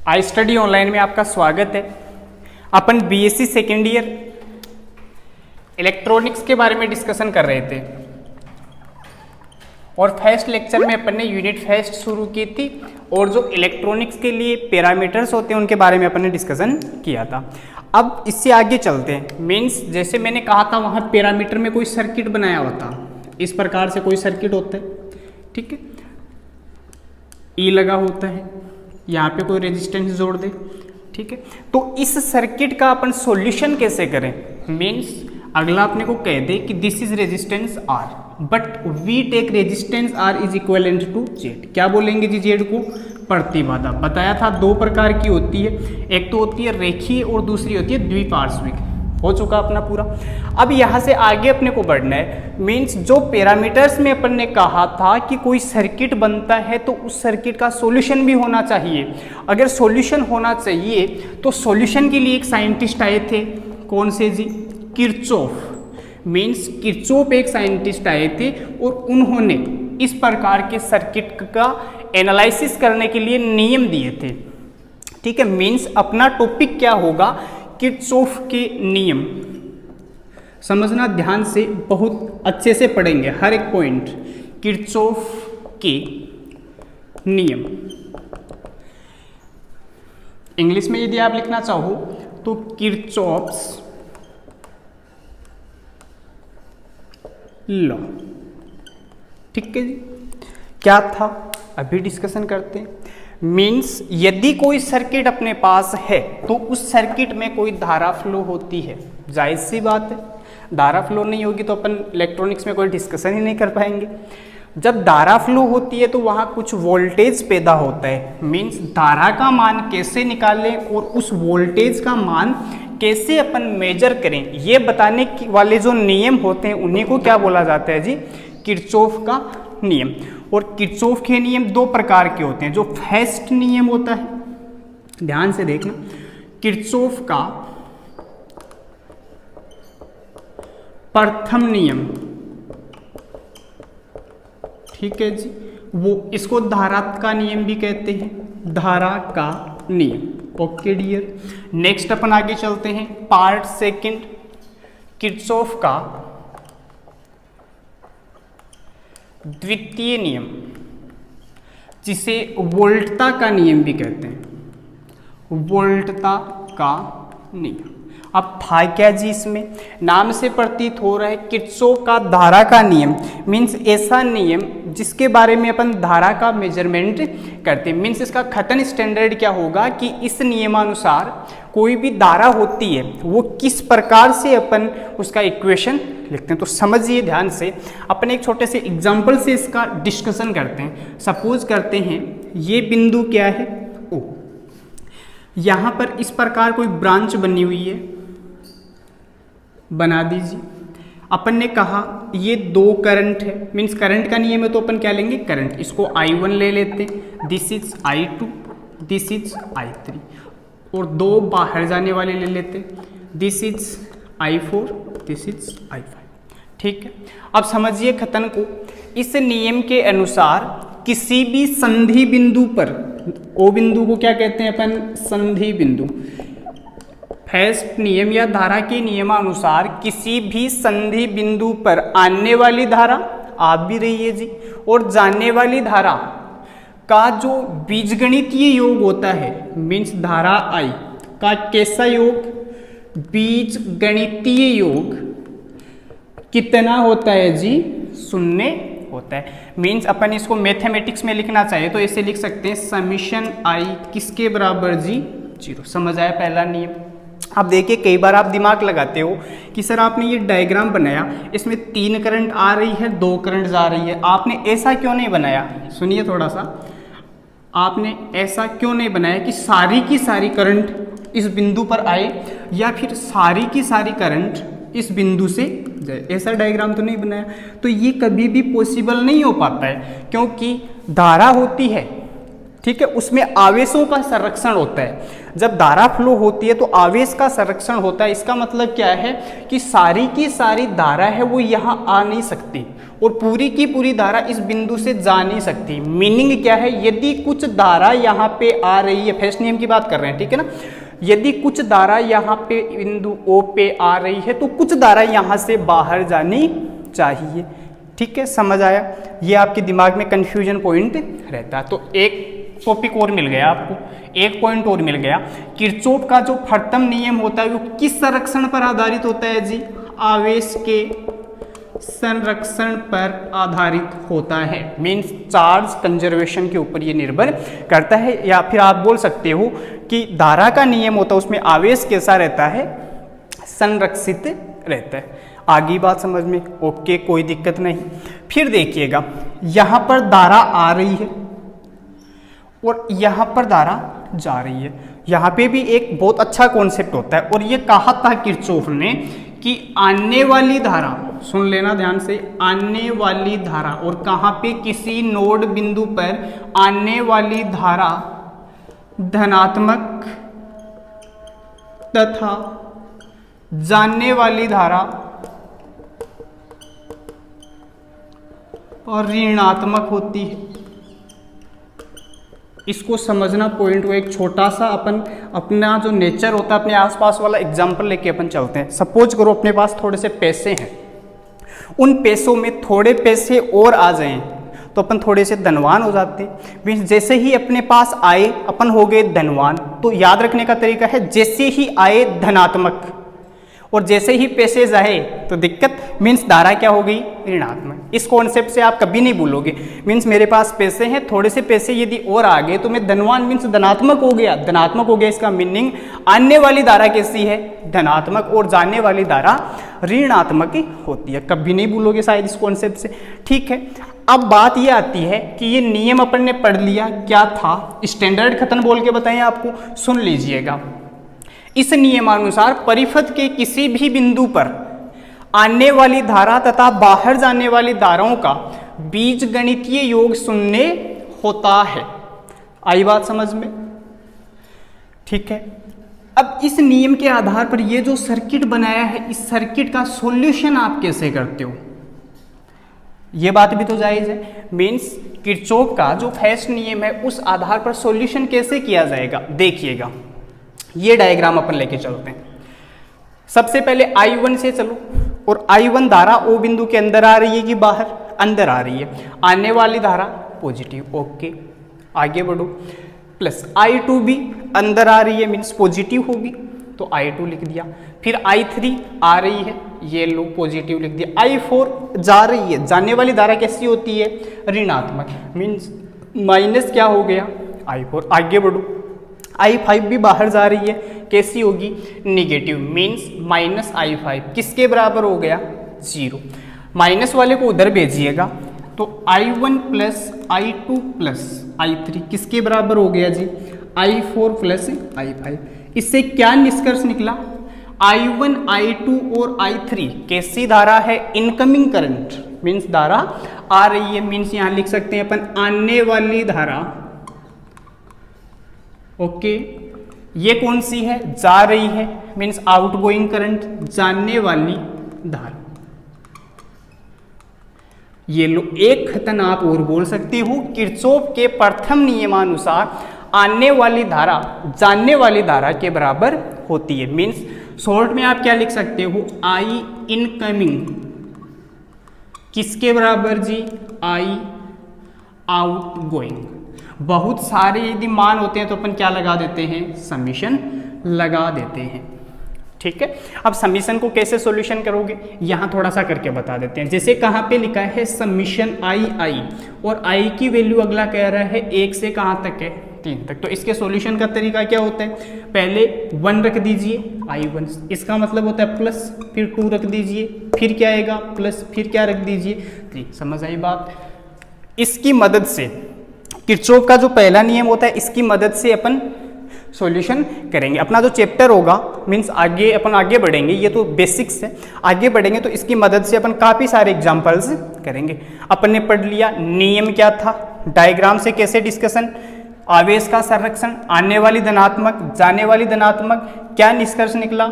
I study online में आपका स्वागत है। अपन बीएससी सेकेंड ईयर इलेक्ट्रॉनिक्स के बारे में डिस्कशन कर रहे थे और फर्स्ट लेक्चर में अपन ने यूनिट फर्स्ट शुरू की थी और जो इलेक्ट्रॉनिक्स के लिए पैरामीटर्स होते हैं उनके बारे में अपन ने डिस्कशन किया था। अब इससे आगे चलते हैं। मीन्स जैसे मैंने कहा था वहाँ पैरामीटर में कोई सर्किट बनाया होता, इस प्रकार से कोई सर्किट होता है, ठीक है, ई लगा होता है, यहाँ पे कोई रेजिस्टेंस जोड़ दे, ठीक है। तो इस सर्किट का अपन सॉल्यूशन कैसे करें? मीन्स अगला अपने को कह दे कि this is resistance R but we take resistance R is equivalent to Z. क्या बोलेंगे जी? जेड को प्रतिबाधा। बताया था दो प्रकार की होती है, एक तो होती है रेखीय और दूसरी होती है द्विपार्श्विक। हो चुका अपना पूरा। अब यहाँ से आगे अपने को बढ़ना है। मीन्स जो पैरामीटर्स में अपन ने कहा था कि कोई सर्किट बनता है तो उस सर्किट का सॉल्यूशन भी होना चाहिए। अगर सॉल्यूशन होना चाहिए तो सॉल्यूशन के लिए एक साइंटिस्ट आए थे। कौन से जी? किरचॉफ। मीन्स किरचॉफ एक साइंटिस्ट आए थे और उन्होंने इस प्रकार के सर्किट का एनालिसिस करने के लिए नियम दिए थे, ठीक है। मीन्स अपना टॉपिक क्या होगा? किरचॉफ के नियम। समझना ध्यान से, बहुत अच्छे से पढ़ेंगे हर एक पॉइंट। किरचॉफ के नियम इंग्लिश में यदि आप लिखना चाहो तो किरचॉफ्स लॉ, ठीक है जी। क्या था अभी डिस्कशन करते हैं। मीन्स यदि कोई सर्किट अपने पास है तो उस सर्किट में कोई धारा फ्लो होती है। जायज़ सी बात है, धारा फ्लो नहीं होगी तो अपन इलेक्ट्रॉनिक्स में कोई डिस्कशन ही नहीं कर पाएंगे। जब धारा फ्लो होती है तो वहाँ कुछ वोल्टेज पैदा होता है। मीन्स धारा का मान कैसे निकालें और उस वोल्टेज का मान कैसे अपन मेजर करें, ये बताने वाले जो नियम होते हैं उन्हीं को क्या बोला जाता है जी? किरचॉफ का नियम। और किरचॉफ के नियम दो प्रकार के होते हैं। जो फर्स्ट नियम होता है, ध्यान से देखना, किरचॉफ का प्रथम नियम, ठीक है जी, वो इसको धारा का नियम भी कहते हैं, धारा का नियम। Okay dear. नेक्स्ट अपन आगे चलते हैं। पार्ट सेकंड, किरचॉफ का द्वितीय नियम, जिसे वोल्टता का नियम भी कहते हैं। वोल्टता का नियम। अब था क्या जी? इसमें नाम से प्रतीत हो रहा है किरचॉफ का धारा का नियम। मीन्स ऐसा नियम जिसके बारे में अपन धारा का मेजरमेंट करते हैं। मीन्स इसका खतन स्टैंडर्ड क्या होगा कि इस नियमानुसार कोई भी धारा होती है वो किस प्रकार से अपन उसका इक्वेशन लिखते हैं। तो समझिए ध्यान से, अपन एक छोटे से एग्जाम्पल से इसका डिस्कशन करते हैं। सपोज करते हैं ये बिंदु क्या है? ओ। यहाँ पर इस प्रकार कोई ब्रांच बनी हुई है, बना दीजिए। अपन ने कहा ये दो करंट है। मीन्स करंट का नियम है तो अपन क्या लेंगे? करंट। इसको I1 ले लेते हैं, this is I2, this is I3, और दो बाहर जाने वाले ले लेते हैं, this is I4, this is I5, ठीक है। अब समझिए खतन को। इस नियम के अनुसार किसी भी संधि बिंदु पर, ओ बिंदु को क्या कहते हैं अपन? संधि बिंदु। फर्स्ट नियम या धारा के नियमानुसार किसी भी संधि बिंदु पर आने वाली धारा आ भी रही है जी, और जाने वाली धारा का जो बीजगणितीय योग होता है, मीन्स धारा आई का कैसा योग? बीजगणितीय योग कितना होता है जी? 0 होता है। मीन्स अपन इसको मैथमेटिक्स में लिखना चाहिए तो ऐसे लिख सकते हैं, समीशन आई किसके बराबर जी? 0। समझ आया पहला नियम। अब देखिए कई बार आप दिमाग लगाते हो कि सर आपने ये डायग्राम बनाया, इसमें 3 करंट आ रही है, 2 करंट जा रही है, आपने ऐसा क्यों नहीं बनाया? सुनिए थोड़ा सा, आपने ऐसा क्यों नहीं बनाया कि सारी की सारी करंट इस बिंदु पर आए या फिर सारी की सारी करंट इस बिंदु से जाए? ऐसा डायग्राम तो नहीं बनाया। तो ये कभी भी पॉसिबल नहीं हो पाता है क्योंकि धारा होती है, ठीक है, उसमें आवेशों का संरक्षण होता है। जब धारा फ्लो होती है तो आवेश का संरक्षण होता है। इसका मतलब क्या है कि सारी की सारी धारा है वो यहाँ आ नहीं सकती और पूरी की पूरी धारा इस बिंदु से जा नहीं सकती। मीनिंग क्या है, यदि कुछ धारा यहाँ पे आ रही है, फेस्ट नियम की बात कर रहे हैं, ठीक है ना, यदि कुछ धारा यहाँ पे बिंदु O पे आ रही है तो कुछ धारा यहाँ से बाहर जानी चाहिए। ठीक है, समझ आया? ये आपके दिमाग में कंफ्यूजन पॉइंट रहता है। तो एक टॉपिक और मिल गया आपको, एक पॉइंट और मिल गया। किरचॉफ का जो प्रथम नियम होता है वो किस संरक्षण पर आधारित होता है जी? आवेश के संरक्षण पर आधारित होता है। मीन्स चार्ज कंजर्वेशन के ऊपर ये निर्भर करता है। या फिर आप बोल सकते हो कि धारा का नियम होता है उसमें आवेश कैसा रहता है? संरक्षित रहता है। आगे बात समझ में? ओके, कोई दिक्कत नहीं। फिर देखिएगा, यहाँ पर धारा आ रही है और यहाँ पर धारा जा रही है। यहाँ पे भी एक बहुत अच्छा कॉन्सेप्ट होता है और ये कहा था किरचॉफ ने कि आने वाली धारा, सुन लेना ध्यान से, आने वाली धारा, और कहाँ पे? किसी नोड बिंदु पर आने वाली धारा धनात्मक तथा जाने वाली धारा और ऋणात्मक होती है। इसको समझना पॉइंट। वो एक छोटा सा अपना जो नेचर होता है, अपने आसपास वाला एग्जाम्पल लेके अपन चलते हैं। सपोज करो अपने पास थोड़े से पैसे हैं, उन पैसों में थोड़े पैसे और आ जाएं तो अपन थोड़े से धनवान हो जाते हैं। मीन्स जैसे ही अपने पास आए अपन हो गए धनवान। तो याद रखने का तरीका है, जैसे ही आए धनात्मक और जैसे ही पैसे जाए तो दिक्कत। मीन्स धारा क्या हो गई? ऋणात्मक। इस कॉन्सेप्ट से आप कभी नहीं भूलोगे। मीन्स मेरे पास पैसे हैं, थोड़े से पैसे यदि और आ गए तो मैं धनवान, मीन्स धनात्मक हो गया। धनात्मक हो गया, इसका मीनिंग आने वाली धारा कैसी है? धनात्मक, और जाने वाली धारा ऋणात्मक होती है। कभी नहीं भूलोगे शायद इस कॉन्सेप्ट से। ठीक है, अब बात ये आती है कि ये नियम अपन ने पढ़ लिया, क्या था? स्टैंडर्ड खतन बोल के बताएं आपको, सुन लीजिएगा। इस नियमानुसार परिपथ के किसी भी बिंदु पर आने वाली धारा तथा बाहर जाने वाली धाराओं का बीजगणितीय योग शून्य होता है। आई बात समझ में? ठीक है, अब इस नियम के आधार पर ये जो सर्किट बनाया है, इस सर्किट का सॉल्यूशन आप कैसे करते हो? ये बात भी तो जायज है। मीन्स किरचॉफ का जो फर्स्ट नियम है उस आधार पर सॉल्यूशन कैसे किया जाएगा? देखिएगा, ये डायग्राम अपन लेके चलते हैं। सबसे पहले I1 से चलो, और I1 धारा O बिंदु के अंदर आ रही है कि बाहर? अंदर आ रही है। आने वाली धारा पॉजिटिव। ओके, आगे बढ़ो। प्लस I2 भी अंदर आ रही है, मीन्स पॉजिटिव होगी, तो I2 लिख दिया। फिर I3 आ रही है, ये लो पॉजिटिव लिख दिया। I4 जा रही है, जाने वाली धारा कैसी होती है? ऋणात्मक, मीन्स माइनस क्या हो गया? I4। आगे बढ़ो, I5 भी बाहर जा रही है, कैसी होगी? निगेटिव, मीन्स माइनस I5 किसके बराबर हो गया? 0। माइनस वाले को उधर भेजिएगा तो I1 plus I2 plus I3 किसके बराबर हो गया जी? I4 plus I5। इससे क्या निष्कर्ष निकला? I1, I2 और I3 कैसी धारा है? इनकमिंग करंट, मीन्स धारा आ रही है। मीन्स यहाँ लिख सकते हैं अपन आने वाली धारा। ओके, ये कौन सी है? जा रही है, मीन्स आउटगोइंग करंट, जाने वाली धारा। ये लो, एक खतन आप और बोल सकते हो। किरचॉफ के प्रथम नियमानुसार आने वाली धारा जाने वाली धारा के बराबर होती है। मीन्स शॉर्ट में आप क्या लिख सकते हो? आई इनकमिंग किसके बराबर जी? आई आउटगोइंग। बहुत सारे यदि मान होते हैं तो अपन क्या लगा देते हैं? समीशन लगा देते हैं। ठीक है, अब समीशन को कैसे सॉल्यूशन करोगे यहाँ थोड़ा सा करके बता देते हैं। जैसे कहाँ पे लिखा है समीशन आई, और आई की वैल्यू अगला कह रहा है 1 से कहाँ तक है? 3 तक। तो इसके सॉल्यूशन का तरीका क्या होता है? पहले 1 रख दीजिए, I1, इसका मतलब होता है प्लस, फिर 2 रख दीजिए, फिर क्या आएगा? प्लस, फिर क्या रख दीजिए? 3। समझ आई बात? इसकी मदद से किरचॉफ का जो पहला नियम होता है इसकी मदद से अपन सॉल्यूशन करेंगे। अपना जो चैप्टर होगा, मीन्स अपन आगे बढ़ेंगे, ये तो बेसिक्स है, आगे बढ़ेंगे तो इसकी मदद से अपन काफ़ी सारे एग्जांपल्स करेंगे। अपन ने पढ़ लिया नियम क्या था, डायग्राम से कैसे डिस्कशन आवेश का संरक्षण, आने वाली धनात्मक, जाने वाली धनात्मक, क्या निष्कर्ष निकला?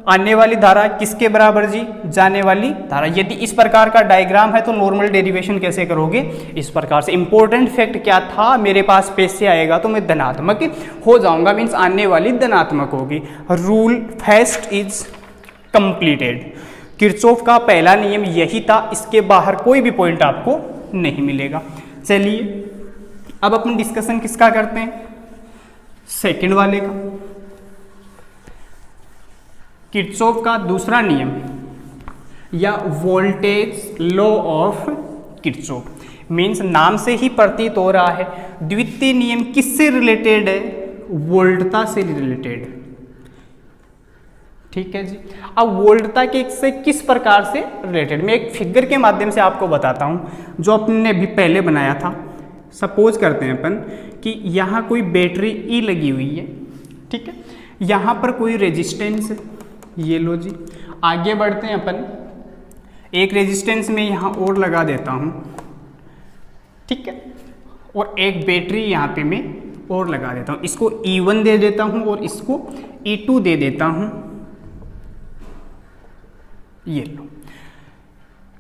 आने वाली धारा किसके बराबर जी? जाने वाली धारा। यदि इस प्रकार का डायग्राम है तो नॉर्मल डेरिवेशन कैसे करोगे? इस प्रकार से। इंपॉर्टेंट फैक्ट क्या था? मेरे पास पेज से आएगा तो मैं धनात्मक हो जाऊंगा, मीन्स आने वाली धनात्मक होगी। Rule first is completed. Kirchhoff का पहला नियम यही था, इसके बाहर कोई भी पॉइंट आपको नहीं मिलेगा। चलिए अब अपन डिस्कशन किसका करते हैं? सेकंड वाले का। किरचॉफ का दूसरा नियम या voltage law of Kirchhoff, means नाम से ही प्रतीत हो रहा है द्वितीय नियम किससे रिलेटेड है? वोल्टता से रिलेटेड। ठीक है जी। अब वोल्टता के से किस प्रकार से रिलेटेड, मैं एक फिगर के माध्यम से आपको बताता हूं जो अपने भी पहले बनाया था। सपोज करते हैं अपन कि यहाँ कोई बैटरी ई लगी हुई है, ठीक है, यहाँ पर कोई रेजिस्टेंस है, ये लो जी। आगे बढ़ते हैं अपन, एक रेजिस्टेंस में यहाँ और लगा देता हूँ, ठीक है, और एक बैटरी यहाँ पे मैं और लगा देता हूँ। इसको E1 दे देता हूँ और इसको E2 दे देता हूँ। ये लो,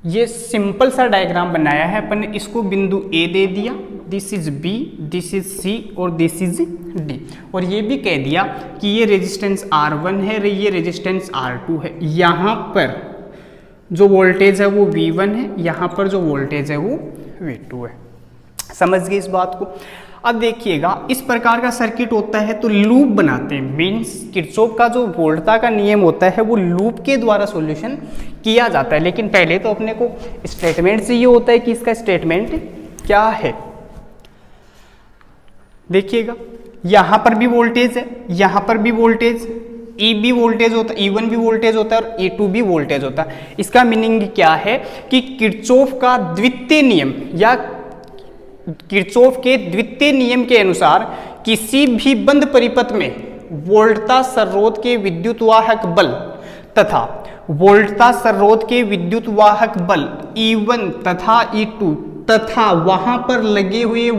ये सिंपल सा डायग्राम बनाया है अपन ने। इसको बिंदु A दे दिया, this is B, this is C और दिस इज D, और ये भी कह दिया कि ये रेजिस्टेंस R1 है, ये रेजिस्टेंस R2 है। यहाँ पर जो वोल्टेज है वो V1 है, यहाँ पर जो वोल्टेज है वो V2 है। समझ गए इस बात को? अब देखिएगा, इस प्रकार का सर्किट होता है तो लूप बनाते हैं, मीन्स किरचॉफ का जो वोल्टता का नियम होता है वो लूप के द्वारा सॉल्यूशन किया जाता है। लेकिन पहले तो अपने को स्टेटमेंट से ये होता है कि इसका स्टेटमेंट क्या है। देखिएगा, यहाँ पर भी वोल्टेज है, यहाँ पर भी वोल्टेज, E भी वोल्टेज होता है, E1 भी वोल्टेज होता है और E2 भी वोल्टेज होता है। इसका मीनिंग क्या है कि किरचॉफ का द्वितीय नियम या किरचॉफ के द्वितीय नियम के अनुसार किसी भी बंद परिपथ में वोल्टता स्रोत के विद्युत वाहक बल तथा वोल्टता स्रोत के विद्युत वाहक बल E1 तथा E2 तथा वहां पर लगे हुए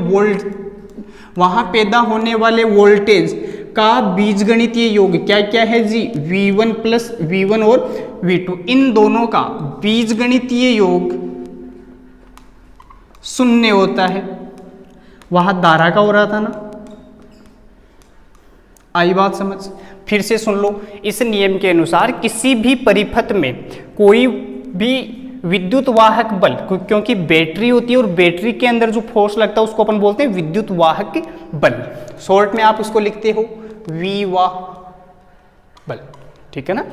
वहां पैदा होने वाले वोल्टेज का बीजगणितीय योग क्या क्या है जी? V1 प्लस V1 और V2, इन दोनों का बीजगणितीय योग शून्य होता है। वहां धारा का हो रहा था ना, आई बात समझ? फिर से सुन लो, इस नियम के अनुसार किसी भी परिपथ में कोई भी विद्युत वाहक बल, क्योंकि बैटरी होती है और बैटरी के अंदर जो फोर्स लगता है उसको अपन बोलते हैं विद्युत वाहक बल। शॉर्ट में आप उसको लिखते हो V वाह बल, ठीक है ना?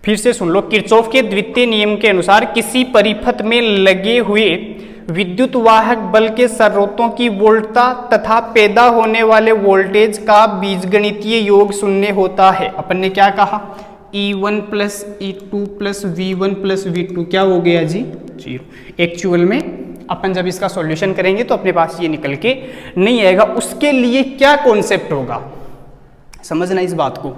फिर से सुन लो, किरचॉफ के द्वितीय नियम के अनुसार किसी परिपथ में लगे हुए विद्युत वाहक बल के स्रोतों की वोल्टता तथा पैदा होने वाले वोल्टेज का बीजगणितीय योग शून्य होता है। अपन ने क्या कहा? E1 plus E2 plus V1 plus V2 क्या हो गया जी? 0। एक्चुअल में अपन जब इसका सॉल्यूशन करेंगे तो अपने पास ये निकल के नहीं आएगा। उसके लिए क्या कॉन्सेप्ट होगा, समझना इस बात को।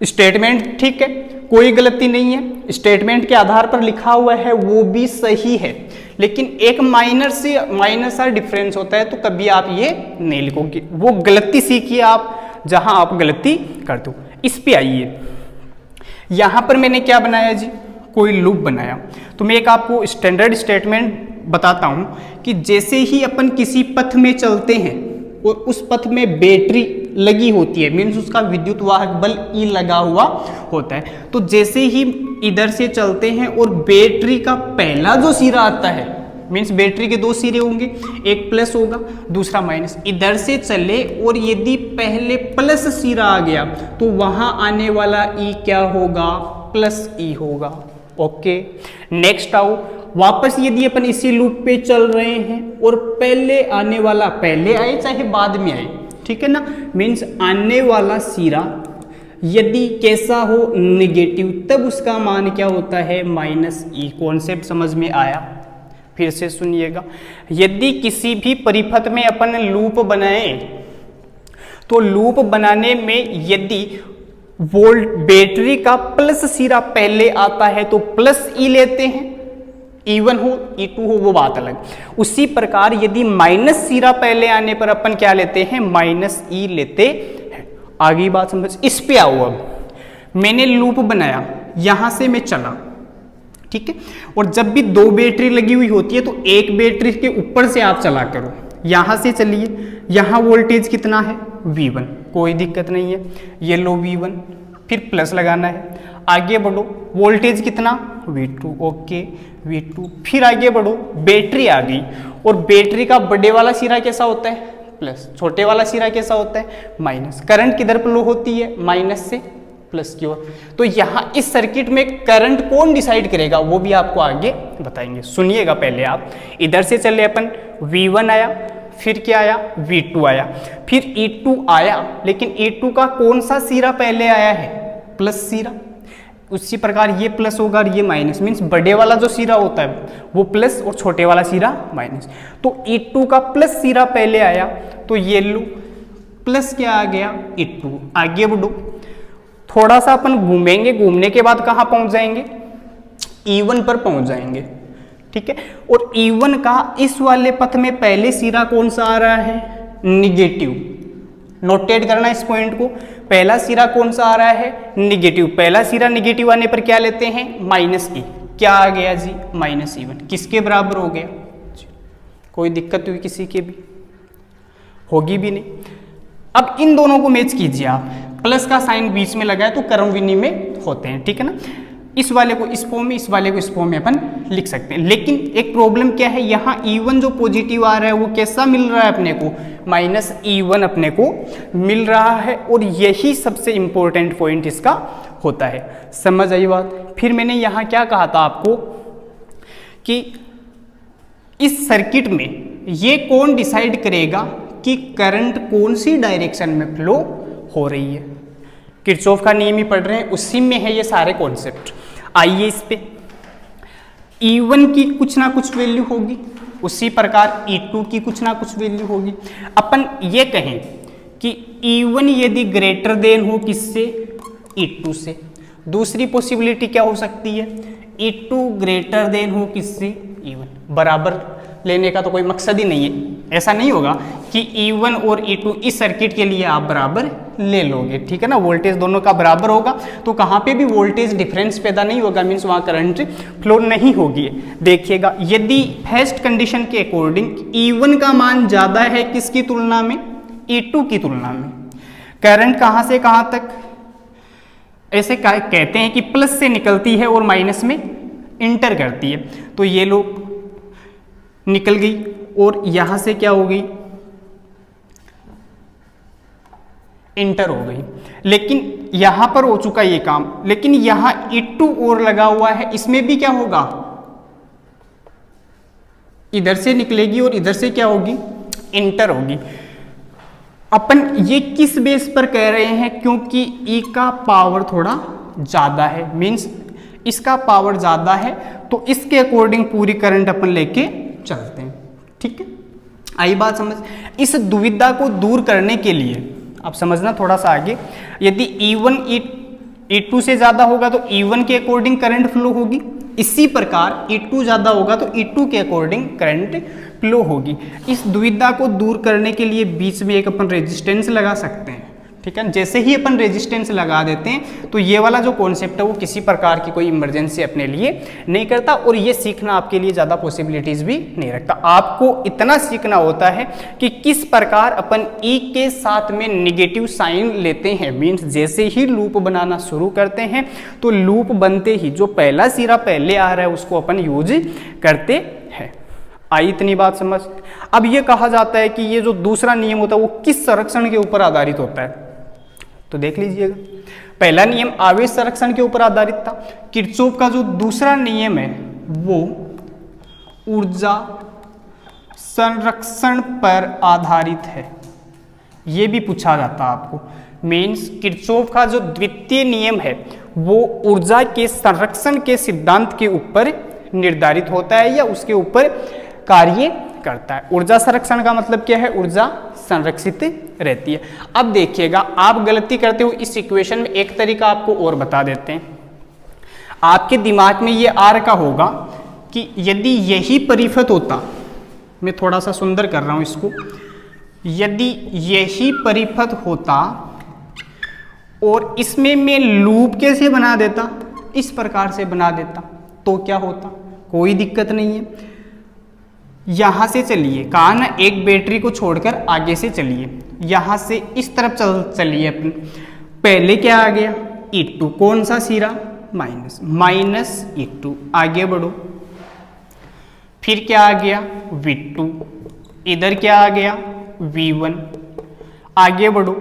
स्टेटमेंट ठीक है, कोई गलती नहीं है, स्टेटमेंट के आधार पर लिखा हुआ है वो भी सही है, लेकिन एक माइनर सा डिफरेंस होता है, तो कभी आप ये नहीं लिखोगे। वो गलती सीखिए आप जहां आप गलती कर दो। इस पे आइए, यहां पर मैंने क्या बनाया जी? कोई लूप बनाया। तो मैं एक आपको स्टैंडर्ड स्टेटमेंट बताता हूं कि जैसे ही अपन किसी पथ में चलते हैं और उस पथ में बैटरी लगी होती है, मीन्स उसका विद्युत वाहक बल E लगा हुआ होता है, तो जैसे ही इधर से चलते हैं और बैटरी का पहला जो सिरा आता है, मीन्स बैटरी के दो सिरे होंगे, एक प्लस होगा दूसरा माइनस, इधर से चले और यदि पहले प्लस सिरा आ गया तो वहां आने वाला E क्या होगा? प्लस E होगा। ओके, नेक्स्ट आओ, वापस यदि अपन इसी लूप पे चल रहे हैं और पहले आने वाला पहले आए चाहे बाद में आए, ठीक है ना, मीन्स आने वाला सिरा यदि कैसा हो? नेगेटिव, तब उसका मान क्या होता है? Minus E। कॉन्सेप्ट समझ में आया? फिर से सुनिएगा, यदि किसी भी परिपथ में अपन लूप बनाए तो लूप बनाने में यदि वोल्ट बैटरी का प्लस सिरा पहले आता है तो प्लस E लेते हैं, E1 हो E2 हो वो बात अलग। उसी प्रकार यदि माइनस सिरा पहले आने पर अपन क्या लेते हैं, माइनस ई लेते हैं। आगे बात समझ। इस पे आओ, अब मैंने लूप बनाया, यहां से मैं चला, ठीक है, और जब भी दो बैटरी लगी हुई होती है तो एक बैटरी के ऊपर से आप चला करो, यहां से चलिए, यहां वोल्टेज कितना है V1, कोई दिक्कत नहीं है, ये लो V1, फिर प्लस लगाना है, आगे बढ़ो, वोल्टेज कितना V2, ओके V2, फिर आगे बढ़ो, बैटरी आ गई, और बैटरी का बड़े वाला सिरा कैसा होता है प्लस, छोटे वाला सिरा कैसा होता है माइनस। करंट किधर फ्लो होती है, माइनस से प्लस की ओर। तो यहाँ इस सर्किट में करंट कौन डिसाइड करेगा वो भी आपको आगे बताएंगे, सुनिएगा पहले आप। इधर से चले अपन, V1 आया, फिर क्या आया V2 आया, फिर E2 आया, लेकिन E2 का कौन सा सिरा पहले आया है, प्लस सिरा। उसी प्रकार ये प्लस होगा और ये माइनस, मीन्स बड़े वाला जो सिरा होता है वो प्लस और छोटे वाला सिरा माइनस। तो E2 का प्लस सिरा पहले आया, तो ये लो प्लस क्या आ गया E2। आगे बढ़ो, थोड़ा सा अपन घूमेंगे, घूमने के बाद कहाँ पहुंच जाएंगे, E1 पर पहुंच जाएंगे, ठीक है। और E1 का इस वाले पथ में पहले सिरा कौन सा आ रहा है, निगेटिव। नोटेट करना इस पॉइंट को, पहला सिरा कौन सा आ रहा है निगेटिव। पहला सिरा निगेटिव आने पर क्या लेते हैं माइनस ई, क्या आ गया जी माइनस E1, किसके बराबर हो गया, कोई दिक्कत हुई किसी के भी, होगी भी नहीं। अब इन दोनों को मैच कीजिए आप, प्लस का साइन बीच में लगा है तो क्रम विनिमय होते हैं, ठीक है ना। इस वाले को इस फॉर्म में, इस वाले को इस फॉर्म में अपन लिख सकते हैं। लेकिन एक प्रॉब्लम क्या है, यहाँ E1 जो पॉजिटिव आ रहा है वो कैसा मिल रहा है अपने को, माइनस E1 अपने को मिल रहा है, और यही सबसे इंपॉर्टेंट पॉइंट इसका होता है। समझ आई बात। फिर मैंने यहाँ क्या कहा था आपको कि इस सर्किट में ये कौन डिसाइड करेगा कि करंट कौन सी डायरेक्शन में फ्लो हो रही है। किरचॉफ का नियम ही पढ़ रहे हैं, उसी में है ये सारे कॉन्सेप्ट। आइए इस पे, E1 की कुछ ना कुछ वैल्यू होगी, उसी प्रकार E2 की कुछ ना कुछ वैल्यू होगी। अपन ये कहें कि E1 यदि ग्रेटर देन हो किससे, E2 से। दूसरी पॉसिबिलिटी क्या हो सकती है, E2 ग्रेटर देन हो किससे, E1। बराबर लेने का तो कोई मकसद ही नहीं है, ऐसा नहीं होगा कि E1 और E2 इस सर्किट के लिए आप बराबर ले लोगे, ठीक है ना। वोल्टेज दोनों का बराबर होगा तो कहाँ पे भी वोल्टेज डिफरेंस पैदा नहीं होगा, मीन्स वहाँ करंट फ्लो नहीं होगी। देखिएगा, यदि फर्स्ट कंडीशन के अकॉर्डिंग E1 का मान ज़्यादा है किसकी तुलना में, E2 की तुलना में, करंट कहाँ से कहाँ तक, ऐसे कहते हैं कि प्लस से निकलती है और माइनस में इंटर करती है। तो ये लोग निकल गई और यहां से क्या हो गई, इंटर हो गई। लेकिन यहां पर हो चुका ये काम, लेकिन यहां E2 और लगा हुआ है, इसमें भी क्या होगा, इधर से निकलेगी और इधर से क्या होगी, इंटर होगी। अपन ये किस बेस पर कह रहे हैं, क्योंकि E का पावर थोड़ा ज्यादा है, मीन्स इसका पावर ज्यादा है, तो इसके अकॉर्डिंग पूरी करंट अपन लेके चलते हैं, ठीक है। आई बात समझ। इस दुविधा को दूर करने के लिए आप समझना थोड़ा सा आगे, यदि E1 E2 से ज्यादा होगा तो E1 के अकॉर्डिंग करंट फ्लो होगी, इसी प्रकार E2 ज्यादा होगा तो E2 के अकॉर्डिंग करंट फ्लो होगी। इस दुविधा को दूर करने के लिए बीच में एक अपन रेजिस्टेंस लगा सकते हैं, ठीक है। जैसे ही अपन रेजिस्टेंस लगा देते हैं तो ये वाला जो कॉन्सेप्ट है वो किसी प्रकार की कोई इमरजेंसी अपने लिए नहीं करता, और ये सीखना आपके लिए ज़्यादा पॉसिबिलिटीज भी नहीं रखता। आपको इतना सीखना होता है कि किस प्रकार अपन E के साथ में निगेटिव साइन लेते हैं, मीन्स जैसे ही लूप बनाना शुरू करते हैं तो लूप बनते ही जो पहला सिरा पहले आ रहा है उसको अपन यूज करते हैं। आई इतनी बात समझ। अब ये कहा जाता है कि ये जो दूसरा नियम होता है वो किस संरक्षण के ऊपर आधारित होता है, तो देख लीजिएगा। पहला नियम आवेश संरक्षण के ऊपर आधारित था। किरचॉफ का जो दूसरा नियम है वो ऊर्जा संरक्षण पर आधारित है, ये भी पूछा जाता है आपको। मीन्स किरचॉफ का जो द्वितीय नियम है वो ऊर्जा के संरक्षण के सिद्धांत के ऊपर निर्धारित होता है या उसके ऊपर कार्य करता है। ऊर्जा संरक्षण का मतलब क्या है, ऊर्जा संरक्षित रहती है। अब देखिएगा, आप गलती करते हो इस इक्वेशन में, एक तरीका आपको और बता देते हैं। आपके दिमाग में ये आ रखा होगा कि यदि यही परिपथ होता, मैं थोड़ा सा सुंदर कर रहा हूं इसको, यदि यही परिपथ होता और इसमें मैं लूप कैसे बना देता, इस प्रकार से बना देता, तो क्या होता, कोई दिक्कत नहीं है। यहां से चलिए, कहा ना एक बैटरी को छोड़कर आगे से चलिए, यहां से इस तरफ चलिए अपन। पहले क्या आ गया, E2, कौन सा सिरा, माइनस E2, आगे बढ़ो। फिर क्या आ गया, V2, इधर क्या आ गया, V1, आगे बढ़ो।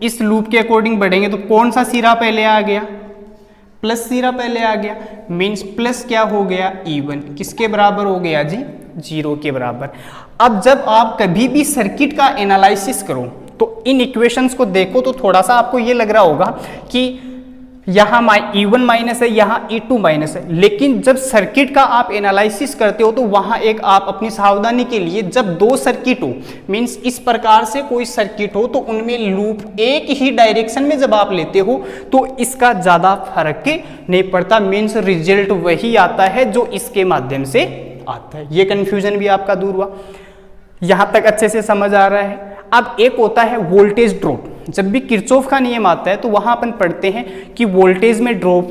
इस लूप के अकॉर्डिंग बढ़ेंगे तो कौन सा सिरा पहले आ गया, प्लस सिरा पहले आ गया, मीन्स प्लस क्या हो गया, E1, किसके बराबर हो गया जी, 0 के बराबर। अब जब आप कभी भी सर्किट का एनालिसिस करो तो इन इक्वेशंस को देखो तो थोड़ा सा आपको ये लग रहा होगा कि यहाँ E1 माइनस है, यहाँ E2 माइनस है, लेकिन जब सर्किट का आप एनालिसिस करते हो तो वहाँ एक आप अपनी सावधानी के लिए, जब दो सर्किट हो, मीन्स इस प्रकार से कोई सर्किट हो तो उनमें लूप एक ही डायरेक्शन में जब आप लेते हो तो इसका ज़्यादा फर्क नहीं पड़ता, मीन्स रिजल्ट वही आता है जो इसके माध्यम से आता है। ये कन्फ्यूजन भी आपका दूर हुआ, यहाँ तक अच्छे से समझ आ रहा है। अब एक होता है वोल्टेज ड्रॉप, जब भी किरचॉफ का नियम आता है तो वहां अपन पढ़ते हैं कि वोल्टेज में ड्रॉप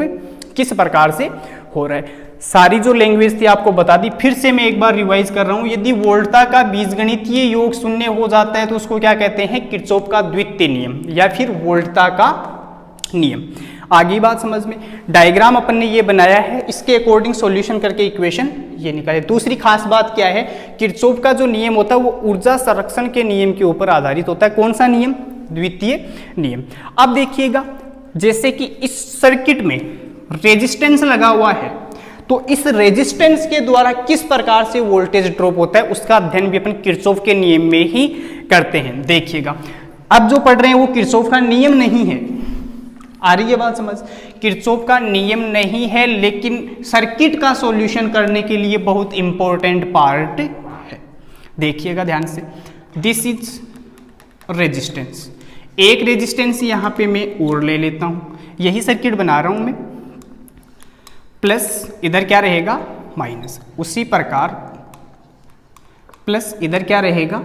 किस प्रकार से हो रहा है। सारी जो लैंग्वेज थी आपको बता दी, फिर से मैं एक बार रिवाइज कर रहा हूं। यदि वोल्टा का बीजगणितीय योग शून्य हो जाता है तो उसको क्या कहते हैं, किरचॉफ का द्वितीय नियम या फिर वोल्टा का नियम। आगे बात समझ में, डायग्राम अपन ने ये बनाया है, इसके अकॉर्डिंग सॉल्यूशन करके इक्वेशन ये निकाले। दूसरी खास बात क्या है, किरचॉफ का जो नियम होता है वो ऊर्जा संरक्षण के नियम के ऊपर आधारित होता है। कौन सा नियम, द्वितीय नियम। अब देखिएगा, जैसे कि इस सर्किट में रेजिस्टेंस लगा हुआ है तो इस रेजिस्टेंस के द्वारा किस प्रकार से वोल्टेज ड्रॉप होता है उसका अध्ययन भी अपन किरचॉफ के नियम में ही करते हैं। देखिएगा, अब जो पढ़ रहे हैं वो किरचॉफ का नियम नहीं है, आ रही है बात समझ, किरचॉफ का नियम नहीं है, लेकिन सर्किट का सॉल्यूशन करने के लिए बहुत इंपॉर्टेंट पार्ट है। देखिएगा ध्यान से, दिस इज रेजिस्टेंस, एक रेजिस्टेंस यहां पे मैं और ले लेता हूं, यही सर्किट बना रहा हूं मैं, प्लस इधर क्या रहेगा, माइनस, उसी प्रकार प्लस इधर क्या रहेगा,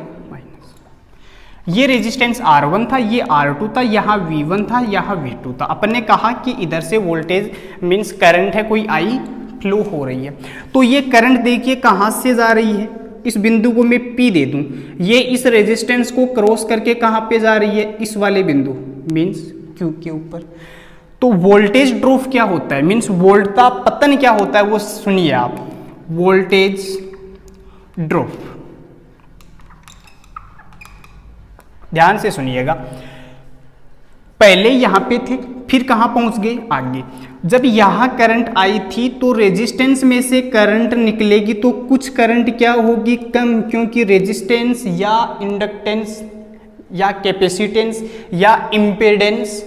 ये रेजिस्टेंस R1 था, ये R2 था, यहाँ V1 था, यहाँ V2 था। अपन ने कहा कि इधर से वोल्टेज मीन्स करंट है, कोई I फ्लो हो रही है, तो ये करंट देखिए कहाँ से जा रही है, इस बिंदु को मैं P दे दूं, ये इस रेजिस्टेंस को क्रॉस करके कहाँ पे जा रही है, इस वाले बिंदु मीन्स Q के ऊपर। तो वोल्टेज ड्रॉप क्या होता है, मीन्स वोल्ट का पतन क्या होता है वो सुनिए आप, वोल्टेज ड्रॉप, ध्यान से सुनिएगा। पहले यहां पे थे, फिर कहां पहुंच गए, आगे। जब यहां करंट आई थी तो रेजिस्टेंस में से करंट निकलेगी तो कुछ करंट क्या होगी, कम, क्योंकि रेजिस्टेंस या इंडक्टेंस या कैपेसिटेंस या इम्पीडेंस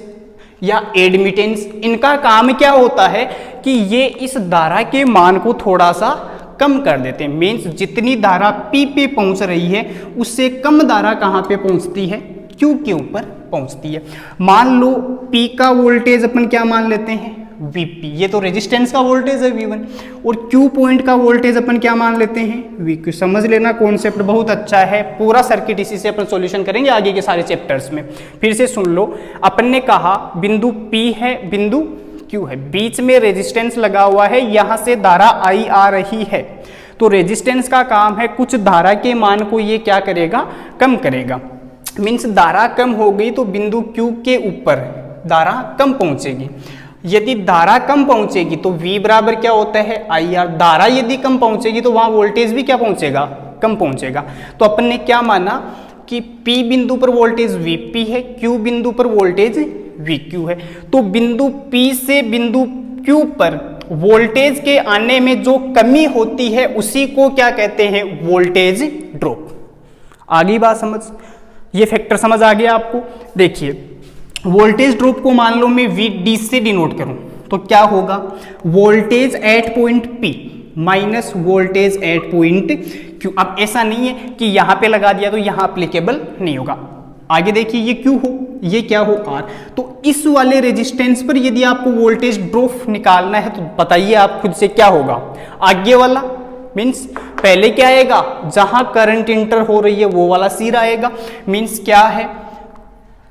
या एडमिटेंस, इनका काम क्या होता है कि ये इस धारा के मान को थोड़ा सा कम कर देते हैं। मीन्स जितनी धारा P पे पहुंच रही है उससे कम धारा कहाँ पे पहुंचती है, Q के ऊपर पहुंचती है। मान लो P का वोल्टेज अपन क्या मान लेते हैं, Vp, ये तो रेजिस्टेंस का वोल्टेज है V1, और Q पॉइंट का वोल्टेज अपन क्या मान लेते हैं, Vq। समझ लेना, कॉन्सेप्ट बहुत अच्छा है, पूरा सर्किट इसी से अपन सॉल्यूशन करेंगे आगे के सारे चैप्टर्स में। फिर से सुन लो, अपन ने कहा बिंदु P है, बिंदु Q है, बीच में रेजिस्टेंस लगा हुआ है, यहां से धारा I आ रही है, तो रेजिस्टेंस का काम है कुछ धारा के मान को ये क्या करेगा, कम करेगा। मीन्स धारा कम हो गई तो बिंदु Q के ऊपर धारा कम पहुंचेगी। यदि धारा कम पहुंचेगी तो V बराबर क्या होता है, IR। धारा यदि कम पहुंचेगी तो वहां वोल्टेज भी क्या पहुंचेगा, कम पहुंचेगा। तो अपन ने क्या माना कि P बिंदु पर वोल्टेज Vp है, Q बिंदु पर वोल्टेज Vq है। तो बिंदु P से बिंदु Q पर वोल्टेज के आने में जो कमी होती है उसी को क्या कहते हैं, वोल्टेज ड्रॉप। आगे बात समझ, ये फैक्टर समझ आ गया आपको। देखिए, वोल्टेज ड्रॉप को मान लो मैं VD से डिनोट करूं तो क्या होगा, voltage at point P minus voltage at point Q। अब ऐसा नहीं है कि यहां पे लगा दिया तो यहां अप्लीकेबल नहीं होगा। आगे देखिए, ये Q हो, ये क्या हो, R। तो इस वाले रेजिस्टेंस पर यदि आपको वोल्टेज ड्रॉप निकालना है तो बताइए आप खुद से क्या होगा, आगे वाला मीन्स पहले क्या आएगा, जहां करंट इंटर हो रही है वो वाला सिरा आएगा। मीन्स क्या है,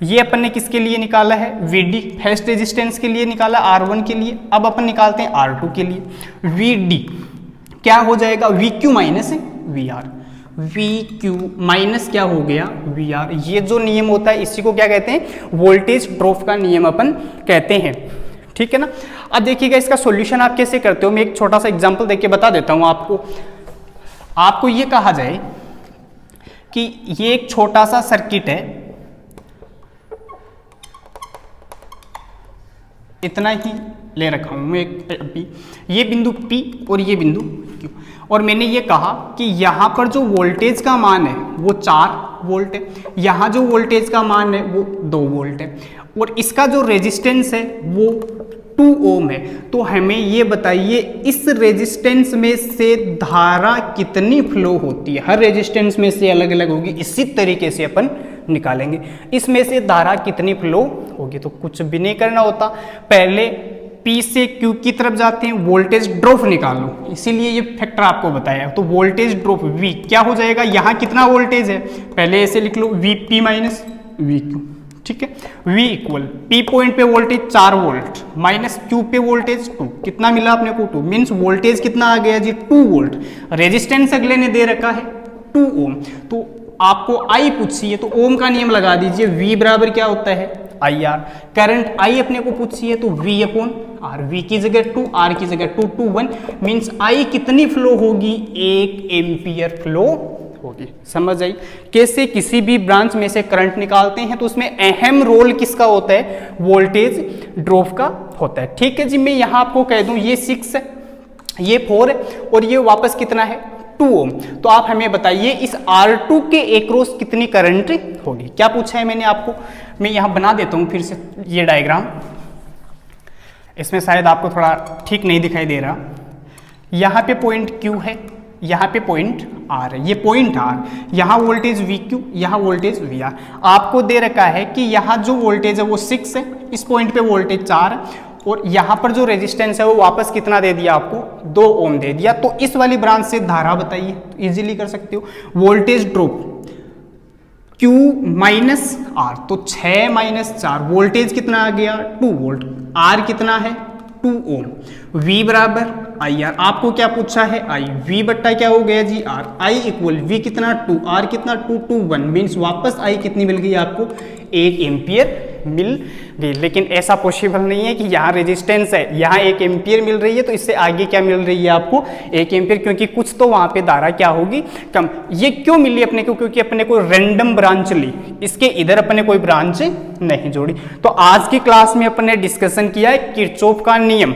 ये अपन ने किसके लिए निकाला है, VD फेस्ट रेजिस्टेंस के लिए निकाला, R1 के लिए। अब अपन निकालते हैं R2 के लिए। VD क्या हो जाएगा, VQ minus VR, VQ minus क्या हो गया, VR। ये जो नियम होता है इसी को क्या कहते हैं, वोल्टेज ड्रॉप का नियम अपन कहते हैं, ठीक है ना। अब देखिएगा इसका सॉल्यूशन आप कैसे करते हो, मैं एक छोटा सा एग्जांपल देके बता देता हूं आपको ये कहा जाए कि ये एक छोटा सा सर्किट है, इतना ही ले रखा हूं मैं अभी, ये बिंदु P और ये बिंदु Q, और मैंने ये कहा कि यहाँ पर जो वोल्टेज का मान है वो 4 वोल्ट है, यहाँ जो वोल्टेज का मान है वो 2 वोल्ट है, और इसका जो रेजिस्टेंस है वो 2 ओम है। तो हमें ये बताइए इस रेजिस्टेंस में से धारा कितनी फ्लो होती है, हर रेजिस्टेंस में से अलग अलग होगी, इसी तरीके से अपन निकालेंगे इसमें से धारा कितनी फ्लो होगी। तो कुछ भी नहीं करना होता, पहले P से Q की तरफ जाते हैं, वोल्टेज ड्रॉप निकालो, इसीलिए ये फैक्टर आपको बताया। तो वोल्टेज ड्रॉप V क्या हो जाएगा, यहाँ कितना वोल्टेज है पहले ऐसे लिख लो, VP माइनस VQ, ठीक है। V इक्वल P पॉइंट पे वोल्टेज 4 वोल्ट माइनस Q पे वोल्टेज 2, कितना मिला अपने को 2, मीन्स वोल्टेज कितना आ गया जी 2 वोल्ट। रेजिस्टेंस अगले ने दे रखा है 2 ओम, तो आपको I पूछी है तो ओम का नियम लगा दीजिए, V बराबर क्या होता है IR। करंट I अपने को पूछी है तो V अपॉन R, V की जगह 2, R की जगह 2, 2 1, मीन्स I कितनी फ्लो होगी, 1 एम्पियर फ्लो होगी। समझ आई कैसे किसी भी ब्रांच में से करंट निकालते हैं तो उसमें अहम रोल किसका होता है, वोल्टेज ड्रॉप का होता है, ठीक है जी। मैं यहाँ आपको कह दूं ये 6 है, ये 4 है, और ये वापस कितना है 2 ओम। तो आप हमें बताइए इस R2 के एक्रॉस कितनी करंट होगी, क्या पूछा है मैंने आपको। मैं यहाँ बना देता हूँ फिर से ये डायग्राम, इसमें शायद आपको थोड़ा ठीक नहीं दिखाई दे रहा। यहाँ पे पॉइंट Q है, यहाँ पे पॉइंट R है, ये पॉइंट R, यहाँ वोल्टेज VQ, यहाँ वोल्टेज VR। आपको दे रखा है कि यहाँ जो वोल्टेज है वो 6 है, इस पॉइंट पे वोल्टेज 4 है, और यहाँ पर जो रेजिस्टेंस है वो वापस कितना दे दिया आपको, 2 ओम दे दिया। तो इस वाली ब्रांच से धारा बताइए, तो इजीली कर सकते हो, voltage drop Q minus R, तो 6 माइनस 4, वोल्टेज कितना आ गया 2 वोल्ट, R कितना है 2 ओम, V बराबर IR। आपको क्या पूछा है I, V बट्टा क्या हो गया जी R, I इक्वल V कितना 2, R कितना 2, 2 1, मीन्स वापस I कितनी मिल गई आपको 1 एम्पियर मिल गई। लेकिन ऐसा पॉसिबल नहीं है कि यहाँ रेजिस्टेंस है, यहाँ 1 एम्पियर मिल रही है तो इससे आगे क्या मिल रही है आपको 1 एम्पियर, क्योंकि कुछ तो वहाँ पे धारा क्या होगी कम। ये क्यों मिली अपने को, क्योंकि अपने को रैंडम ब्रांच ली, इसके इधर अपने कोई ब्रांच नहीं जोड़ी। तो आज की क्लास में अपने डिस्कशन किया है किरचॉफ का नियम,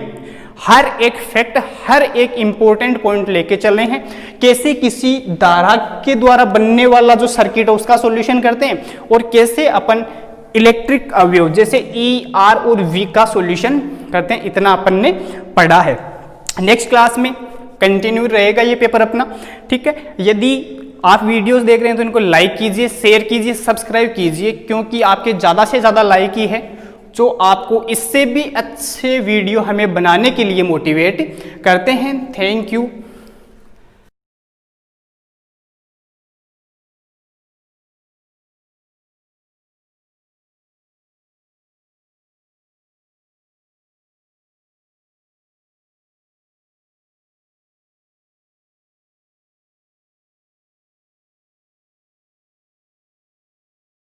हर एक फैक्ट, हर एक इंपॉर्टेंट पॉइंट लेके चले हैं, कैसे किसी धारा के द्वारा बनने वाला जो सर्किट है उसका सॉल्यूशन करते हैं, और कैसे अपन इलेक्ट्रिक अवयव जैसे E, R और V का सॉल्यूशन करते हैं। इतना अपन ने पढ़ा है। नेक्स्ट क्लास में कंटिन्यू रहेगा ये पेपर अपना, ठीक है। यदि आप वीडियोस देख रहे हैं तो इनको लाइक कीजिए, शेयर कीजिए, सब्सक्राइब कीजिए, क्योंकि आपके ज़्यादा से ज़्यादा लाइक ही है जो आपको इससे भी अच्छे वीडियो हमें बनाने के लिए मोटिवेट करते हैं। Thank you.